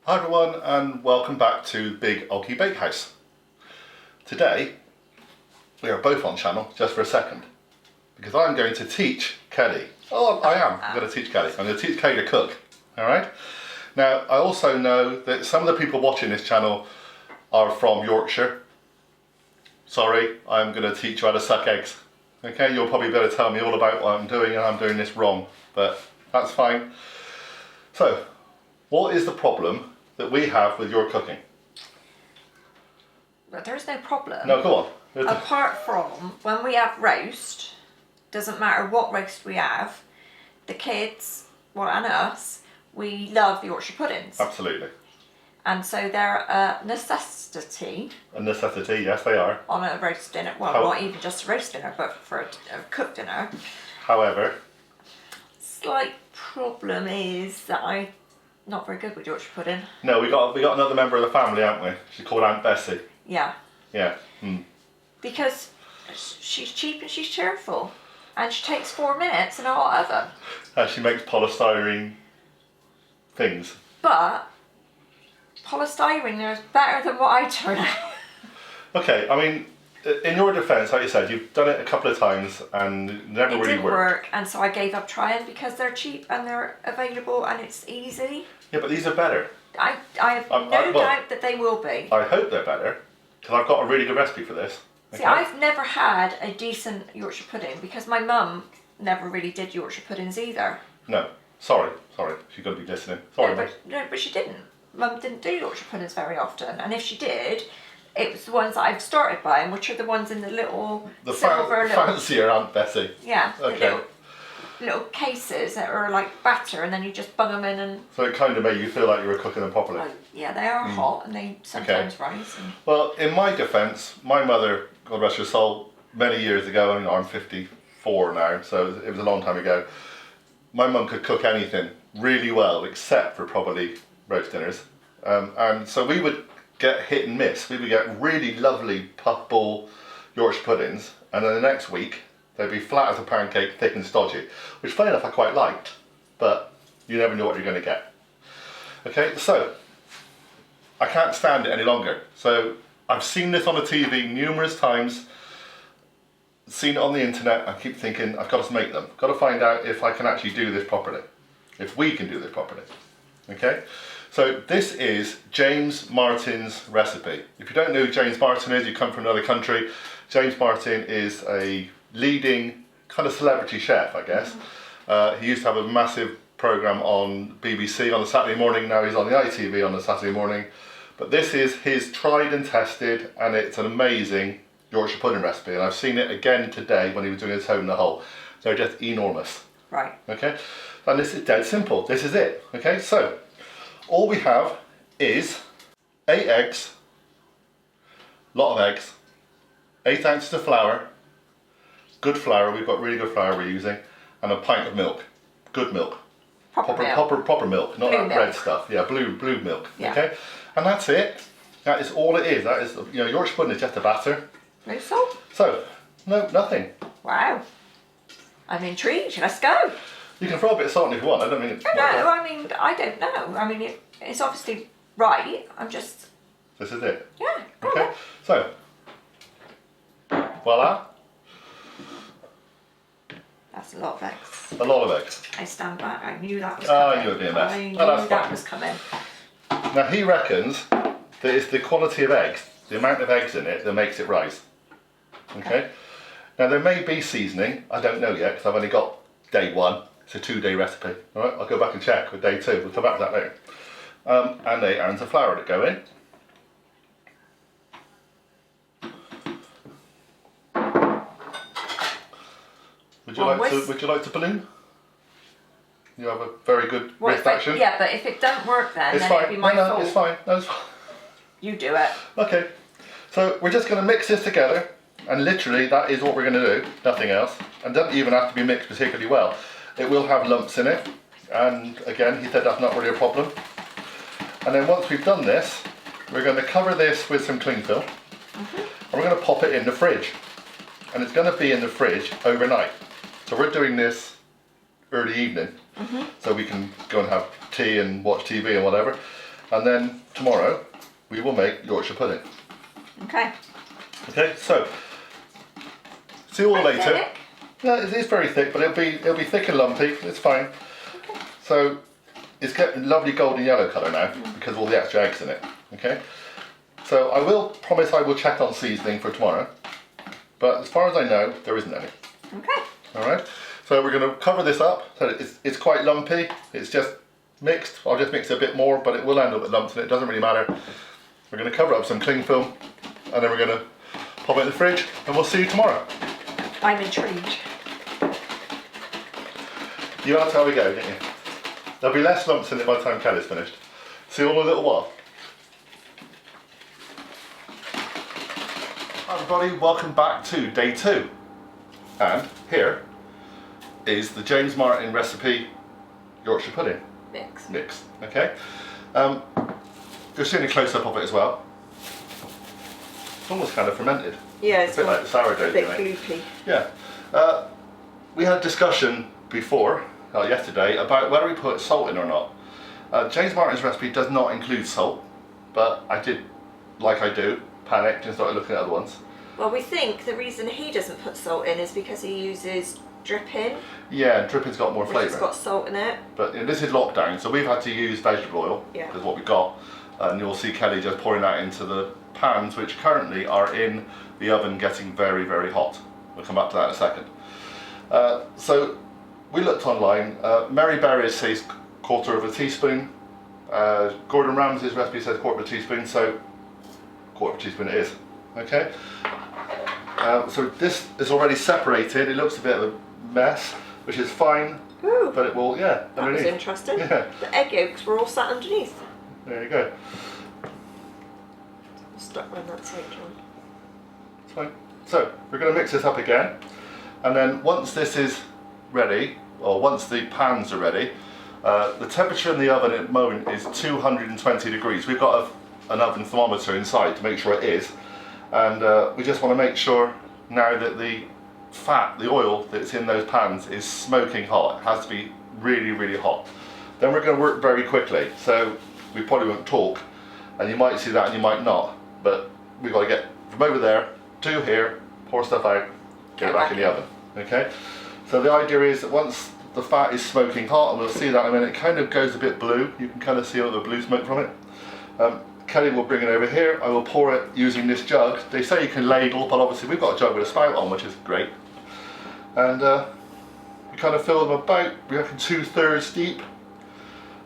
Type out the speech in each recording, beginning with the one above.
Hi everyone and welcome back to Big OGGIE Bakehouse. Today we are both on channel just for a second because I'm going to teach Kelly. Oh, I'm going to teach Kelly. I'm going to teach Kelly to cook. Alright? Now I also know that some of the people watching this channel are from Yorkshire. Sorry, I'm going to teach you how to suck eggs. Okay, you'll probably be able to tell me all about what I'm doing and I'm doing this wrong, but that's fine. So, what is the problem that we have with your cooking? But there's no problem. No, go on. Apart from when we have roast, doesn't matter what roast we have, the kids, well, and us, we love Yorkshire puddings. Absolutely. And so they're a necessity. A necessity, yes they are. On a roast dinner. Well, not even just a roast dinner, but for a cooked dinner. However, slight problem is that I'm not very good with Yorkshire pudding. No, we got another member of the family, haven't we? She's called Aunt Bessie. Yeah. Yeah. Because she's cheap and she's cheerful. And she takes 4 minutes in a hot oven. And she makes polystyrene things. But polystyrene is better than what I turn out. Okay, I mean, in your defence, like you said, you've done it a couple of times and it never really didn't worked. work, and so I gave up trying because they're cheap and they're available and it's easy. Yeah, but these are better. I have no doubt that they will be. I hope they're better, because I've got a really good recipe for this. See, I've never had a decent Yorkshire pudding because my mum never really did Yorkshire puddings either. No, sorry, she's going to be listening. Sorry, no, but she didn't. Mum didn't do Yorkshire puddings very often, and if she did, it was the ones that I've started buying, which are the ones in the little silver fancier Aunt Bessie. Yeah, okay. The little cases that are like batter, and then you just bung them in and. So it kind of made you feel like you were cooking them properly. Yeah, they are hot, and they sometimes rise. And... Well, in my defence, my mother, God rest her soul, many years ago, and I'm 54 now, so it was a long time ago. My mum could cook anything really well, except for probably roast dinners, and so we would get hit and miss. We would get really lovely puffball Yorkshire puddings, and then the next week they'd be flat as a pancake, thick and stodgy, which funny enough I quite liked, but you never know what you're going to get. Okay, so I can't stand it any longer. So I've seen this on the TV numerous times, seen it on the internet. I keep thinking I've got to make them. Got to find out if I can actually do this properly, if we can do this properly. Okay, so this is James Martin's recipe. If you don't know who James Martin is, you come from another country. James Martin is a leading kind of celebrity chef, I guess. He used to have a massive programme on BBC on a Saturday morning. Now he's on the ITV on a Saturday morning. But this is his tried and tested, and it's an amazing Yorkshire pudding recipe. And I've seen it again today when he was doing his home in the hole. They're just enormous. Right. Okay. And this is dead simple. This is it. Okay. So all we have is 8 eggs, lot of eggs, 8 ounces of flour, good flour, we've got really good flour we're using, and a pint of milk, good milk. Proper milk, not that red stuff. Yeah, blue milk. Yeah. Okay, and that's it. That is all it is. That is, you know, Yorkshire pudding is just a batter. No salt. So, no, nothing. Wow, I'm intrigued. Let's go. You can throw a bit of salt in if you want. I don't mean. No, I mean I don't know. I mean it's obviously right. I'm just. This is it. Yeah. Okay. So, voila. That's a lot of eggs. A lot of eggs. I stand back. I knew that was coming. Oh, you were being messed. I knew that was coming. Now he reckons that it's the quality of eggs, the amount of eggs in it, that makes it rise. Okay. Now there may be seasoning. I don't know yet because I've only got day 1. It's a 2-day recipe. All right. I'll go back and check with day 2. We'll come back to that later. And 8 ounces of flour to go in. Would you like to balloon? You have a very good wrist action. Yeah, but if it don't work then it's fine. It'd be my fault. No, it's fine. No, it's fine. You do it. Okay. So we're just going to mix this together, and literally that is what we're going to do, nothing else. And doesn't even have to be mixed particularly well. It will have lumps in it, and again, he said that's not really a problem. And then once we've done this, we're going to cover this with some cling film, and we're going to pop it in the fridge. And it's going to be in the fridge overnight. So we're doing this early evening, so we can go and have tea and watch TV and whatever. and then tomorrow we will make Yorkshire pudding. Okay. Okay, so see you all Quite later. thick. Yeah, it is very thick, but it'll be thick and lumpy. It's fine. Okay. So it's getting lovely golden yellow colour now because of all the extra eggs in it. Okay. So I will promise I will check on seasoning for tomorrow, but as far as I know, there isn't any. Okay. All right. So we're going to cover this up. So it's quite lumpy. It's just mixed. I'll just mix it a bit more, but it will end up with lumps in it. It doesn't really matter. We're going to cover up some cling film, and then we're going to pop it in the fridge, and we'll see you tomorrow. I'm intrigued. You asked how we go, didn't you? There'll be less lumps in it by the time Kelly's finished. See you all in a little while. Hi everybody, welcome back to day 2. And here is the James Martin recipe Yorkshire pudding mix. Okay? You're seeing a close up of it as well. It's almost kind of fermented. Yeah, It's a bit like the sourdough. a bit gloopy. Yeah. We had a discussion before, yesterday, about whether we put salt in or not. James Martin's recipe does not include salt, but I did, like I do, panicked and started looking at other ones. Well, we think the reason he doesn't put salt in is because he uses dripping. Yeah, and dripping's got more Which flavour. has got salt in it. But you know, this is lockdown, so we've had to use vegetable oil. Yeah. Is what we got. And you'll see Kelly just pouring that into the pans, which currently are in the oven getting very, very hot. We'll come back to that in a second. So we looked online. Mary Berries says 1/4 teaspoon. Gordon Ramsay's recipe says 1/4 teaspoon, so 1/4 teaspoon it is. Okay. So this is already separated. It looks a bit of a mess, which is fine. Ooh, But it will, yeah. that was interesting. Yeah. The egg yolks were all sat underneath. There you go. Stuck around that side, John. It's fine. So we're going to mix this up again, and then once this is ready, or once the pans are ready, the temperature in the oven at the moment is 220 degrees. We've got an oven thermometer inside to make sure it is, and we just want to make sure now that the fat, the oil that's in those pans is smoking hot. It has to be really, really hot. Then we're going to work very quickly, so we probably won't talk, and you might see that and you might not, but we've got to get from over there to here, pour stuff out, get it back in the oven. Okay? So the idea is that once the fat is smoking hot, and we'll see that in a minute, it kind of goes a bit blue. You can kind of see all the blue smoke from it. Kelly will bring it over here. I will pour it using this jug. They say you can ladle, but obviously we've got a jug with a spout on, which is great. And we kind of fill them about, we reckon 2/3 deep.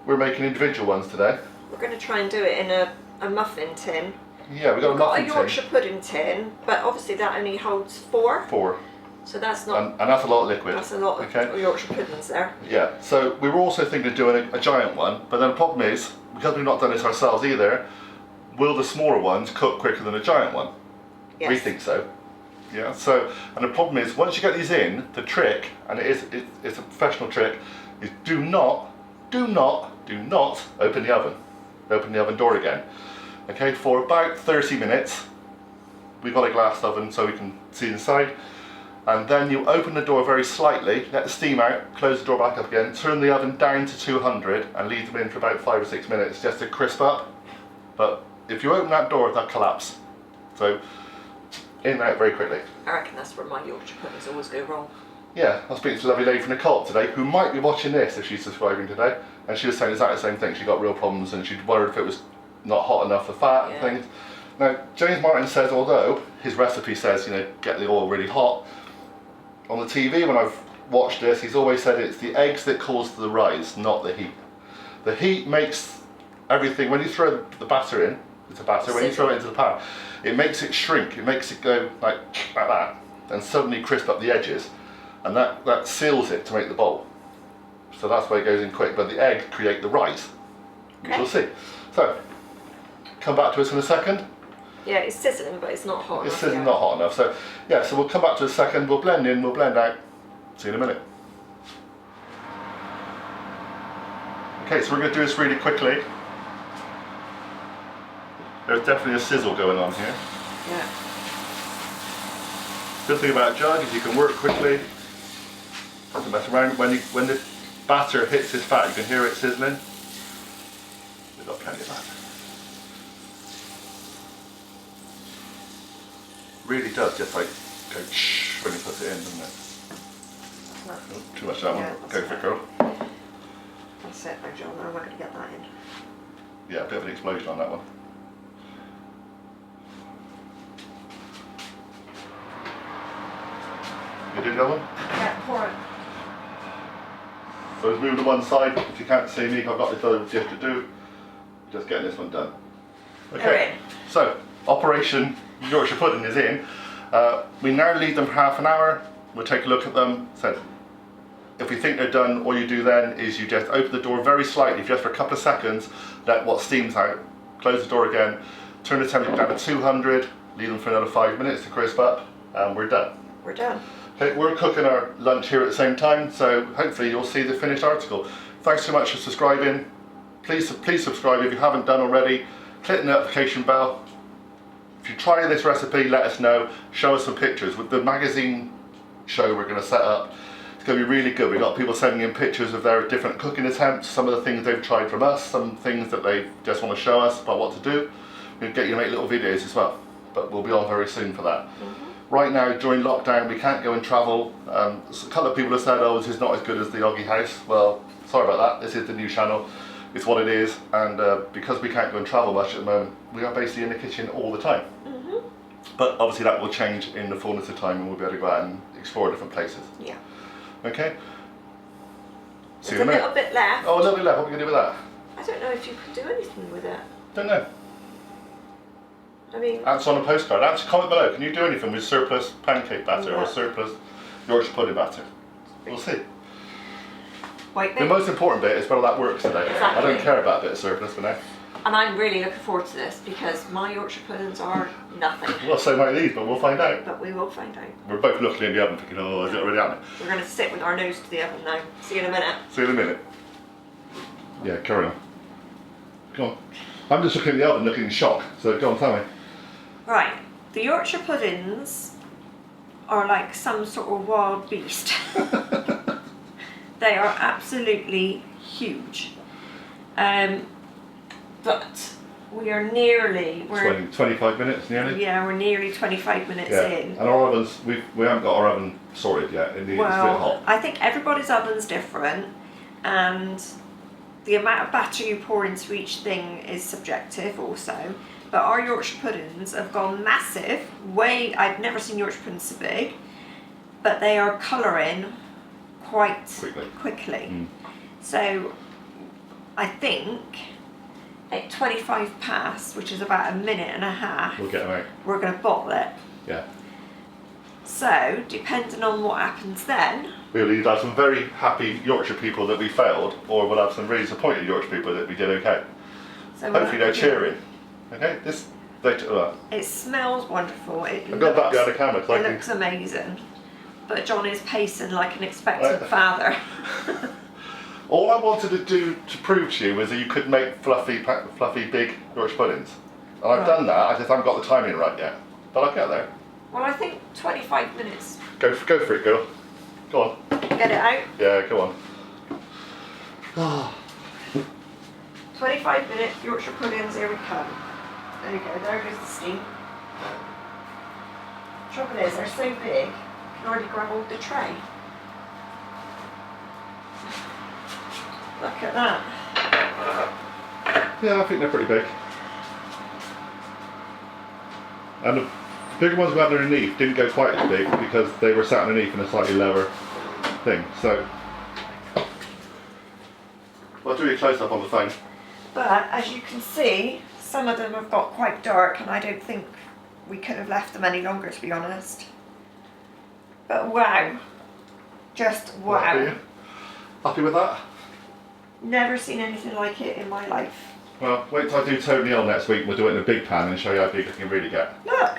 We're making individual ones today. We're going to try and do it in a muffin tin. Yeah, we've got We've got a a muffin Yorkshire pudding tin, but obviously that only holds 4. tin. 4. So that's not. And that's a lot of liquid. That's a lot of Yorkshire puddings there. Yeah, so we were also thinking of doing a giant one, but then the problem is, because we've not done this ourselves either, will the smaller ones cook quicker than a giant one? Yes. We think so. Yeah, so, and the problem is, once you get these in, the trick, and it's a professional trick, is do not open the oven. Open the oven door again. Okay, for about 30 minutes. We've got a glass oven so we can see inside. And then you open the door very slightly, let the steam out, close the door back up again, turn the oven down to 200 and leave them in for about 5 or 6 minutes just to crisp up. But if you open that door, they'll collapse. So, in and out very quickly. I reckon that's where my Yorkshire puddings always go wrong. Yeah, I was speaking to a lovely lady from the co-op today who might be watching this if she's subscribing today, and she was saying exactly the same thing. She got real problems and she'd worried if it was not hot enough for fat and things. Now, James Martin says, although his recipe says, you know, get the oil really hot, on the TV when I've watched this, he's always said it's the eggs that cause the rise, not the heat. The heat makes everything, when you throw the batter in, it's a batter, when you throw it into the pan, it makes it shrink, it makes it go like that, and suddenly crisp up the edges, and that seals it to make the bowl. So that's why it goes in quick, but the egg create the rise. We shall see. So, come back to us in a second. Yeah, it's sizzling, but it's not hot enough. It's sizzling, not hot enough. So, yeah, so we'll come back to a second, we'll blend in, we'll blend out. See you in a minute. Okay, so we're going to do this really quickly. There's definitely a sizzle going on here. Yeah. Good thing about a jug is you can work quickly. Doesn't mess around. When the batter hits this fat, you can hear it sizzling. We've got plenty of that. Really does just like go shh when you put it in, doesn't it? Oh, too much of that Yeah, one. Go for it, girl. That's it, now, John. Now I'm going to get that in. Yeah, a bit of an explosion on that one. You do the other one? Yeah, pour it. So let's move to one side. If you can't see me, I've got this other gift to do. Just getting this one done. Okay, so Operation Yorkshire Pudding is in. We now leave them for half an hour. We'll take a look at them. So if we think they're done, all you do then is you just open the door very slightly, just for a couple of seconds, let what steam's out, close the door again, turn the temperature down to 200, leave them for another 5 minutes to crisp up, and we're done. We're done. Okay, we're cooking our lunch here at the same time, so hopefully you'll see the finished article. Thanks so much for subscribing. Please subscribe if you haven't done already. Click the notification bell. If you try this recipe, let us know. Show us some pictures. With the magazine show we're going to set up, it's going to be really good. We've got people sending in pictures of their different cooking attempts, some of the things they've tried from us, some things that they just want to show us about what to do. We'll get you to make little videos as well, but we'll be on very soon for that. Right now, during lockdown, we can't go and travel. A couple of people have said, oh, this is not as good as the OGGIE house. Well, sorry about that. This is the new channel. It's what it is. And because we can't go and travel much at the moment, we are basically in the kitchen all the time. But obviously that will change in the fullness of time and we'll be able to go out and explore different places. Yeah. Okay? See There's you in a a minute. little bit left. Oh, a little bit left. What are we going to do with that? I don't know if you can do anything with it. Don't know. I mean, Answer on a postcard. Answer, comment below. Can you do anything with surplus pancake batter or Yeah. surplus Yorkshire pudding batter? We'll see. wait The there. most important bit is whether that works today. I don't Exactly. care about a bit of surplus for now. And I'm really looking forward to this because my Yorkshire puddings are nothing. Well, so might these, but we'll find out. But we will find out. We're both looking in the oven thinking, oh, is it already happening? We're going to sit with our nose to the oven now. See you in a minute. See you in a minute. Yeah, carry on. Go on. I'm just looking at the oven, looking in shock. So go on, tell me. Right, the Yorkshire puddings are like some sort of wild beast. They are absolutely huge. But we are nearly, 25 minutes nearly? yeah, we're nearly 25 minutes Yeah. in. And our ovens, we haven't got our oven sorted yet. It's a bit Well, hot. I think everybody's oven's different and the amount of batter you pour into each thing is subjective also. But our Yorkshire puddings have gone massive, I've never seen Yorkshire puddings so big, but they are colouring quite quickly. So I think at 25 past, which is about a minute and a half, We'll get them out. we're going to bottle it. Yeah. So depending on what happens then, We'll either have some very happy Yorkshire people that we failed, or we'll have some really disappointed Yorkshire people that we did okay. so Hopefully they're cheering. Okay, it smells wonderful. I've got that behind the camera. It looks amazing. But John is pacing like an expectant father. All I wanted to do to prove to you was that you could make fluffy big Yorkshire puddings. And I've done that, I just haven't got the timing right yet. But I'll get there. Well, I think 25 minutes. Go for it, girl. Go on. Get it out. Yeah, go on. 25 minutes, Yorkshire puddings, here we come. There you go, there goes the steam. Trouble is, they're so big, you can already grab hold the tray. Look at that. Yeah, I think they're pretty big. And the bigger ones we had underneath didn't go quite as big because they were sat underneath in a slightly lower thing. So, I'll do a close up on the phone. But as you can see, some of them have got quite dark and I don't think we could have left them any longer, to be honest. But wow. Just wow. Happy with that? Never seen anything like it in my life. Well, wait till I do Tony L next week. We'll do it in a big pan and show you how big I can really get. Look.